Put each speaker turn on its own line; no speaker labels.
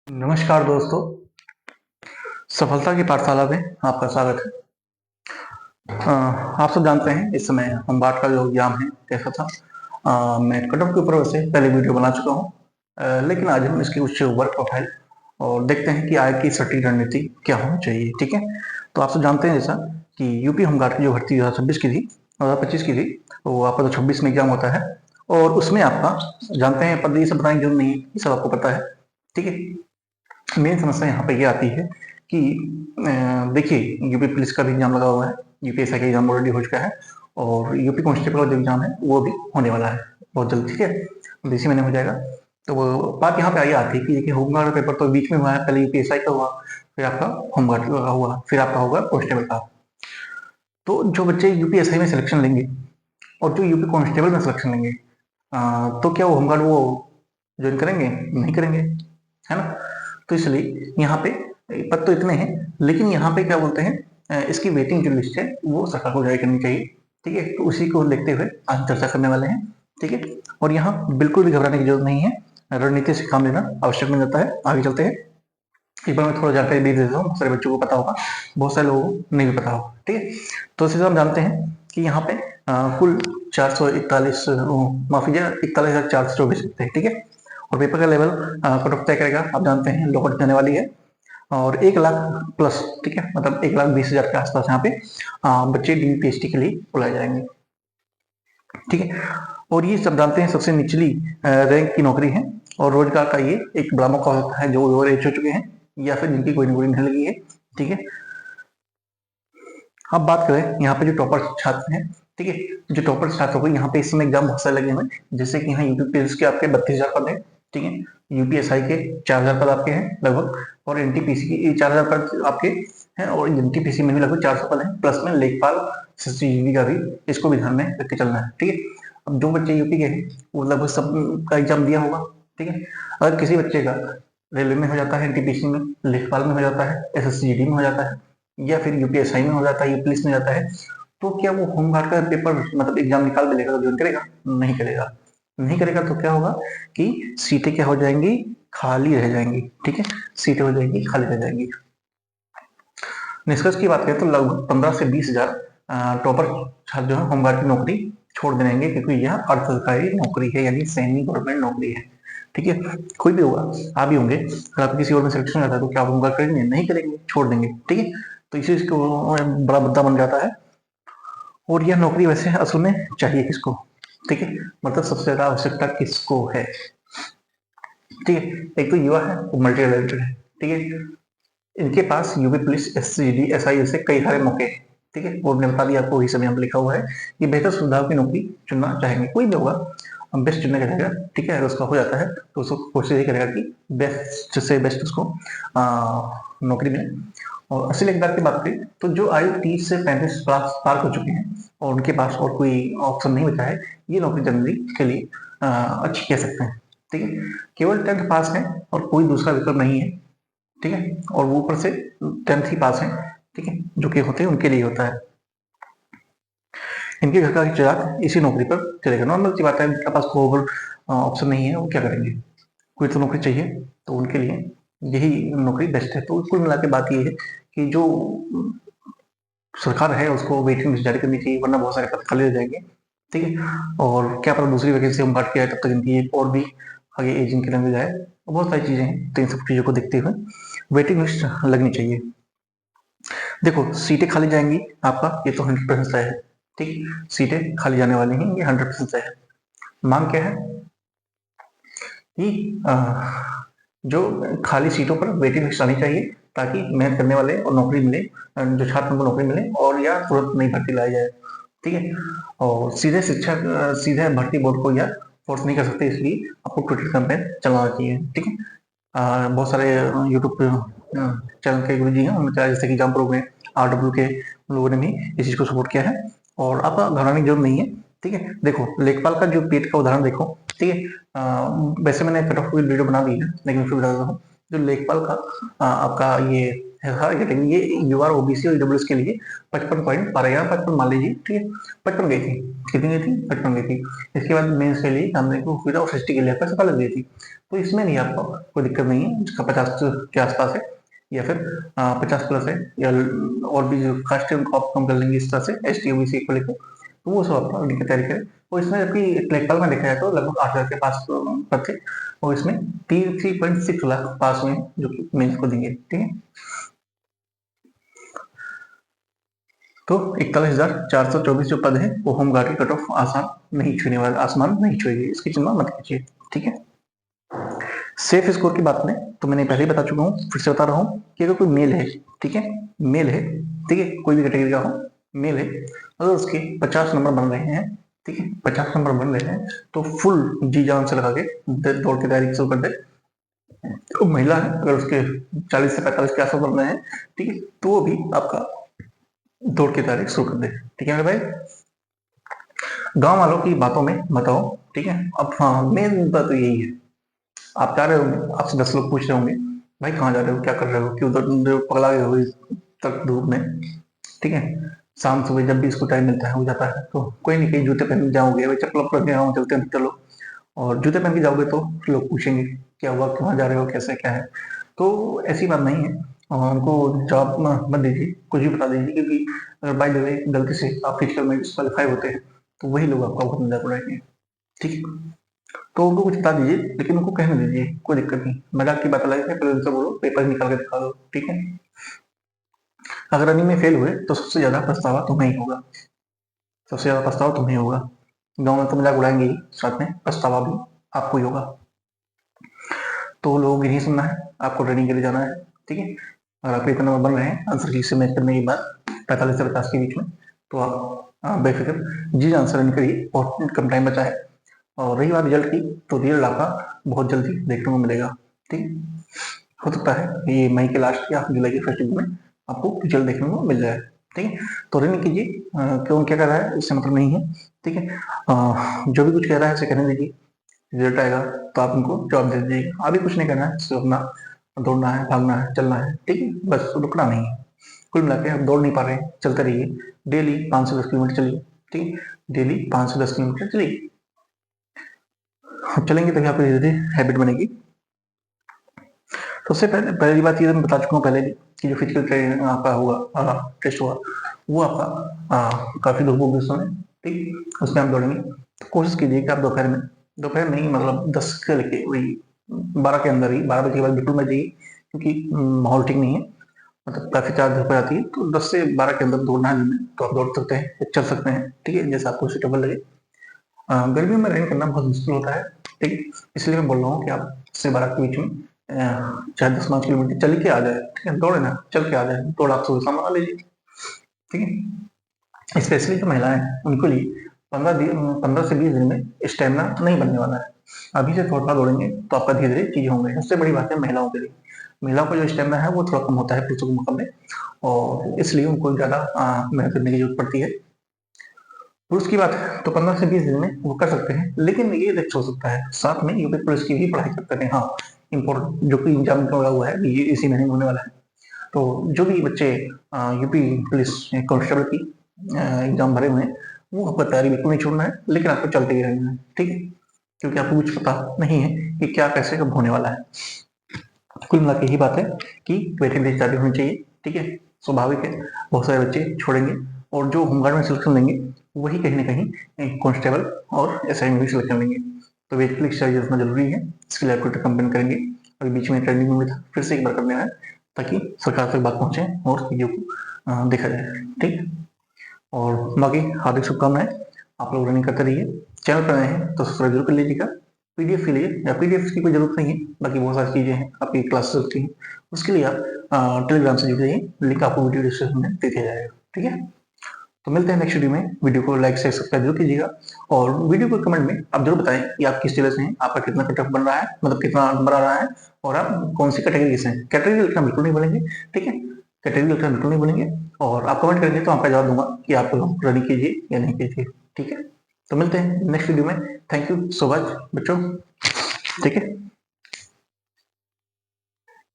नमस्कार दोस्तों, सफलता की पाठशाला में आपका स्वागत है। आप सब जानते हैं इस समय होमगार्ड का जो एग्जाम है कैसा था। मैं कट ऑफ के ऊपर वैसे पहले वीडियो बना चुका हूँ, लेकिन आज हम इसकी कुछ वर्क प्रोफाइल और देखते हैं कि आगे की सटीक रणनीति क्या होनी चाहिए। ठीक है, तो आप सब जानते हैं जैसा कि यूपी होमगार्ड की जो भर्ती 2026 की थी, 2025 की थी, वो आपका तो 26 में एग्जाम होता है और उसमें आपका जानते हैं पद ये सब बताने की जरूरत नहीं है, ये सब आपको पता है। ठीक है, मेन समस्या यहाँ पे ये आती है कि देखिए यूपी पुलिस का भी एग्जाम लगा हुआ है, यूपीएसआई का एग्जाम ऑलरेडी हो चुका है और यूपी कांस्टेबल का जो एग्जाम है वो भी होने वाला है बहुत जल्द। ठीक है, तो इसी महीने हो जाएगा। तो वो बात यहाँ पे आई आती है कि देखिए होमगार्ड का पेपर तो बीच में हुआ है, पहले यूपीएसआई का हुआ, फिर आपका होमगार्ड का हुआ, फिर आपका होगा कांस्टेबल का। तो जो बच्चे यूपीएसआई में सिलेक्शन लेंगे और जो यूपी कांस्टेबल में सिलेक्शन लेंगे, तो क्या वो होमगार्ड वो ज्वाइन करेंगे? नहीं करेंगे, है ना। तो इसलिए यहाँ पे पद तो इतने हैं, लेकिन यहाँ पे क्या बोलते हैं, इसकी वेटिंग जो लिस्ट है वो सरकार को जारी करनी चाहिए। ठीक है, तो उसी को देखते हुए आज चर्चा करने वाले हैं। ठीक है, और यहाँ बिल्कुल भी घबराने की जरूरत नहीं है, रणनीति से काम लेना आवश्यक बन जाता है। आगे चलते हैं, एक बार मैं थोड़ा जानकारी दे देता हूँ, बहुत सारे बच्चों को पता होगा, बहुत सारे लोगों को नहीं भी पता होगा। ठीक है, तो इसी से हम जानते हैं कि यहाँ पे कुल 441 माफी 41,424 थे। ठीक है, और पेपर का लेवल कट ऑफ तय करेगा। आप जानते हैं लॉकआउट जाने वाली है और 1 लाख प्लस, ठीक है, मतलब 1,20,000 के आसपास यहाँ पे बच्चे डीपीएसटी के लिए बुलाए जाएंगे। ठीक है, और ये सब जानते हैं सबसे निचली रैंक की नौकरी है और रोजगार का ये एक बड़ा मौका होता है जो ओवर एज हो चुके हैं या फिर जिनकी कोई नौकरी नहीं लगी है। ठीक है, अब बात करें यहाँ पे जो टॉपर छात्र हैं। ठीक है, जो टॉपर छात्रों को यहाँ पे इस समय एग्जाम बहुत सारे लगे हुए हैं, जैसे कि यहाँ यूपी पुलिस के आपके 32,000 पद है। ठीक है, यूपीएसआई के 4,000 पद आपके हैं लगभग, और एनटीपीसी के 4,000 पद आपके हैं, और एनटीपीसी में भी लगभग 400 पद हैं, प्लस में लेखपाल सीसीटीवी का भी, इसको भी ध्यान में रख के चलना है। ठीक है, अब जो बच्चे यूपी के हैं वो लगभग सब का एग्जाम दिया होगा। ठीक है, अगर किसी बच्चे का रेलवे में हो जाता है, एनटीपीसी में, लेखपाल में हो जाता है, एसएससीजीडी में हो जाता है, या फिर यूपीएसआई में हो जाता है, पुलिस में जाता है, तो क्या वो होमगार्ड का पेपर मतलब एग्जाम निकाल के लेगा तो ज्वाइन करेगा? नहीं करेगा। नहीं करेगा तो क्या होगा कि सीटें क्या हो जाएंगी, खाली रह जाएंगी। ठीक है, सीटें हो जाएंगी खाली रह जाएंगी। निष्कर्ष की बात करें तो लगभग 15 से 20,000 टॉपर छात्र जो है होमगार्ड की नौकरी छोड़ देंगे, क्योंकि यह अर्ध सरकारी नौकरी है, यानी सेमी गवर्नमेंट नौकरी है। ठीक है, कोई भी होगा, आप भी होंगे, अगर आपको किसी और में सिलेक्शन रहता है तो क्या आप होमगार्ड करेंगे? नहीं करेंगे, छोड़ देंगे। ठीक है, तो इसी को बड़ा मुद्दा बन जाता है। और यह नौकरी वैसे असल में चाहिए किसको? ठीक है, मतलब सबसे ज्यादा आवश्यकता किसको है? ठीक है, एक तो युवा है, वो मल्टी टैलेंटेड है। ठीक है, इनके पास यूपी पुलिस, एससीडी, एसआई से कई सारे मौके हैं। ठीक है, वो हमने बता दिया आपको, वही सब यहाँ पे लिखा हुआ है। ये बेहतर सुविधाओं की नौकरी चुनना चाहेंगे, कोई भी होगा, हम बेस्ट चुनने का रहेगा। ठीक है, अगर उसका हो जाता है तो उसको कोशिश ये करेगा कि बेस्ट से बेस्ट उसको नौकरी मिले। और असली लेखदार की बात करें तो जो आयु 30 से 35 पार हो चुके हैं और उनके पास और कोई ऑप्शन नहीं बचा है, ये नौकरी जनरली के लिए अच्छी कह सकते हैं। ठीक है, केवल 10th पास है और कोई दूसरा विकल्प नहीं है। ठीक है, और वो ऊपर से 10th ही पास है। ठीक है, जो कि होते हैं उनके लिए होता है। इनके घर का चिराग इसी नौकरी पर चलेगा। नॉर्मल सी बात है, उनके पास कोई और ऑप्शन नहीं है, वो क्या करेंगे? कोई तो नौकरी चाहिए, तो उनके लिए यही नौकरी बेस्ट है। तो कुल मिला के बात ये है कि जो सरकार है उसको वेटिंग लिस्ट जारी करनी चाहिए, वरना बहुत सारे पद खाली रह जाएंगे। ठीक है, और क्या पता दूसरी वैकेंसी हम काट के आए, तब तक इनकी एक और भी आगे एज इनकी लंबी जाए, बहुत सारी चीजें हैं। तो इन सब चीजों को देखते हुए वेटिंग लिस्ट लगनी चाहिए। देखो सीटें खाली जाएंगी आपका, ये तो 100% तय है। ठीक, सीटें खाली जाने वाली हैं, ये 100% तय है। मांग क्या है कि जो खाली सीटों पर वेटिंग लिस्ट आनी चाहिए, ताकि मेहनत करने वाले और नौकरी मिले, जो छात्र को नौकरी मिले, और या तुरंत नई भर्ती लाई जाए। ठीक है, और सीधे शिक्षक सीधे भर्ती बोर्ड को या फोर्स नहीं कर सकते, इसलिए आपको ट्विटर कैंपेन चलाना चाहिए। ठीक है, बहुत सारे यूट्यूब चैनल के गुरु जी हैं, उन्होंने जैसे कि एग्जाम प्रो में RW के लोगों ने भी इस चीज को सपोर्ट किया है, और आपका घबराने की जरूरत नहीं है। ठीक है, देखो लेखपाल का जो पेट का उदाहरण देखो। ठीक है, वैसे मैंने कट ऑफ वीडियो बना दी है, लेकिन फिर बता देता हूँ जो लेखपाल का आपका ये कैटेगरी, ये यूआर ओबीसी और ईडब्ल्यूएस के लिए 55.12 या 55 मान लीजिए, ठीक है, 55 गई थी, कितनी गई थी, 55 गई थी। इसके बाद मेंस के लिए सामने को हुई और एसटी के लिए आपका 57 गई थी। तो इसमें नहीं आपको कोई दिक्कत नहीं है, जिसका 50 के आसपास है या फिर 50 प्लस है, या और भी जो कास्ट है उनको आप कम कर लेंगे इस तरह से एस टी ओबीसी को लेकर, तो वो सब आपका उनकी तैयारी करें। और इसमें जबकि लेखपाल में देखा जाए तो लगभग 8,000 के पास पद थे, और इसमें 3.6 लाख पास हुए हैं जो कि मेंस को देंगे, ठीक है। तो 41,424 जो पद है वो होमगार्ड की कट ऑफ आसान नहीं छूने वाले, आसमान नहीं छुएगी, इसकी चिंता मत कीजिए, ठीक है। सेफ स्कोर की बात में तो मैंने पहले ही बता चुका हूँ, फिर से बता रहा हूँ कि अगर कोई मेल है, ठीक है, मेल है, ठीक है, कोई भी कैटेगरी का हो, मेल है, अगर उसके 50 नंबर बन रहे हैं, ठीक है, 50 नंबर बन रहे हैं, तो फुल जी जान से लगा के दौड़ की तैयारी शुरू कर दे। तो महिला है, अगर उसके 40 से 45 के आसपास बन रहे हैं, ठीक है, तो वो भी आपका दौड़ की तैयारी शुरू कर दे, ठीक है मेरे भाई। गांव वालों की बातों में मत आओ, ठीक है। अब हाँ, मेन मुद्दा तो यही है, आप जा रहे होंगे, आपसे 10 लोग पूछ रहे होंगे, भाई कहाँ जा रहे हो, क्या कर रहे हो, क्यों पगला गए हो इस तक धूप में, ठीक है। शाम सुबह जब भी इसको टाइम मिलता है वो जाता है, तो कोई नहीं, कहीं जूते पहन के जाओगे, भाई चप्पल पहन के गाँव चलते हैं, चलो। और जूते पहन के जाओगे तो लोग पूछेंगे क्या हुआ, कहाँ जा रहे हो, कैसे क्या है। तो ऐसी बात नहीं है, उनको जवाब मत दीजिए, कुछ भी बता दीजिए, क्योंकि अगर बाई द वे गलती से आप फिजिकल में डिस्क्वालीफाई होते हैं तो वही लोग आपका बहुत मजाक उड़ाएंगे, ठीक है। तो उनको कुछ बता दीजिए, लेकिन उनको कहने दीजिए, कोई दिक्कत नहीं, मजाक की बात अलग है, पहले उनसे बोलो पेपर निकाल के दिखा दो, ठीक है। अगर रनिंग में फेल हुए तो सबसे ज्यादा पछतावा तुम्हें ही होगा, सबसे ज्यादा पछतावा तुम्हें ही होगा। गाँव में तो मजाक उड़ाएंगे ही, साथ में पछतावा भी आपको ही होगा। तो लोगों की नहीं सुनना है, आपको रनिंग के लिए जाना है, ठीक है। अगर आप इतना नंबर बन रहे हैं आंसर की से मैच करने के बाद 45 से 50 के बीच में, तो आप बेफिक्र जी जान से रनिंग करिए, बहुत कम टाइम बचा है। और रही बात रिजल्ट की, तो रिजल्ट आपका बहुत जल्दी देखने को मिलेगा, ठीक है। हो सकता है ये मई के लास्ट या जुलाई के फर्स्ट वीक में आपको रिजल्ट देखने को मिल जाए, ठीक है। तो रनिंग कीजिए, क्यों क्या कर रहा है इससे मतलब नहीं है, ठीक है। जो भी कुछ कह रहा है उसे कहने दीजिए, रिजल्ट आएगा तो आप उनको जवाब दे दीजिए, अभी कुछ नहीं करना है, सिर्फ अपना दौड़ना है, भागना है, चलना है, ठीक है, बस रुकना नहीं है। कुल मिला के आप दौड़ नहीं पा रहे हैं, चलते रहिए, डेली 5 से 10 किलोमीटर चलिए, ठीक है, डेली 5 से 10 किलोमीटर चलिए। चलेंगे तभी आपकी धीरे धीरे हैबिट बनेगी। सबसे पहली बात ये मैं बता चुका हूँ पहले भी, कि जो फिजिकल ट्रेनिंग आपका होगा, टेस्ट होगा, वो आपका काफी धूप उस समय, ठीक, उसमें आप दौड़ेंगे, तो कोशिश कीजिए कि आप दोपहर में, दोपहर नहीं मतलब 10 से लेके वही 12 के अंदर ही, 12 बजे के बाद बिल्कुल मत जाइए, क्योंकि माहौल ठीक नहीं है, मतलब काफी चार धूप आती है, तो 10 से 12 के अंदर दौड़ना है दिन में, तो आप दौड़ सकते हैं, चल सकते हैं, ठीक है, जैसा आपको सुटेबल लगे। गर्मियों में रनिंग करना बहुत मुश्किल होता है, ठीक है, इसलिए मैं बोल रहा हूँ कि आप 10 से 12 के बीच में चाहे 10-5 किलोमीटर चल के आ जाए, ठीक है, दौड़े ना, चल के आ जाए, दौड़ आप सुबह शाम लगा लीजिए, ठीक है। स्पेशली जो महिलाएं हैं उनके लिए 15 से 20 दिन में स्टेमिना नहीं बनने वाला है, अभी से थोड़ा दौड़ेंगे तो आपका धीरे धीरे चीजें होंगे। सबसे बड़ी बात है महिलाओं के लिए, महिलाओं का जो स्टेमिना है वो थोड़ा कम होता है पुरुषों के मुकाबले, और इसलिए उनको ज्यादा मेहनत करने की जरूरत पड़ती है। पुरुष की बात है तो 15 से 20 दिन में वो कर सकते हैं, लेकिन ये देखो हो सकता है साथ में यूपी पुलिस की भी पढ़ाई करते हैं, हाँ, इम्पोर्टेंट जो कि एग्जाम लगा हुआ है ये इसी महीने में होने वाला है। तो जो भी बच्चे यूपी पुलिस कांस्टेबल की एग्जाम भरे हुए हैं, वो आपका तैयारी बिल्कुल नहीं छोड़ना है, लेकिन आपको चलते ही रहना है, ठीक है, क्योंकि आपको कुछ पता नहीं है कि क्या कैसे कब होने वाला है। कुल मिला के यही बात है कि वेटिंग लिस्ट जारी होनी चाहिए, ठीक है, स्वाभाविक है बहुत सारे बच्चे छोड़ेंगे, और जो होमगार्ड में सिलेक्शन लेंगे वही कहीं ना कहीं कांस्टेबल और एसआई में भी सिलेक्शन लेंगे। तो वेटिंग लिस्ट जारी रखना जरूरी है, इसके लिए आपको कंपेन करेंगे, अभी बीच में ट्रेनिंग में था, फिर से एक बार कर देना है, ताकि सरकार तक बात पहुंचे और चीजों को देखा जाए, ठीक। और बाकी हार्दिक शुभकामनाएं, आप लोग रनिंग करते रहिए, चैनल पर आए हैं तो सब्सक्राइब जरूर कर लीजिएगा, पीडीएफ के लिए, या पीडीएफ की कोई जरूरत नहीं है, बाकी बहुत सारी चीजें हैं आपकी क्लास चलती हैं, उसके लिए आप टेलीग्राम से जुड़ जाइए, लिंक आपको वीडियो डिस्क्रिप्शन में दे दिया जाएगा, ठीक है। तो मिलते हैं नेक्स्ट वीडियो में, वीडियो को लाइक शेयर सब्सक्राइब जरूर कीजिएगा, और वीडियो को कमेंट में आप जरूर बताएं कि आप किस जिले से हैं, आपका कितना कट ऑफ बन रहा है, मतलब कितना नंबर आ रहा है, और आप कौन सी कैटेगरी से हैं। कैटेगरी लिखना बिल्कुल नहीं बोलेंगे, ठीक है, कैटेगरी लिखना बिल्कुल नहीं बोलेंगे, और आप कमेंट करेंगे तो आपका जवाब दूंगा कि आप रनिंग कीजिए या नहीं कीजिए, ठीक है। तो मिलते हैं नेक्स्ट वीडियो में, थैंक यू सो मच बच्चों, ठीक है।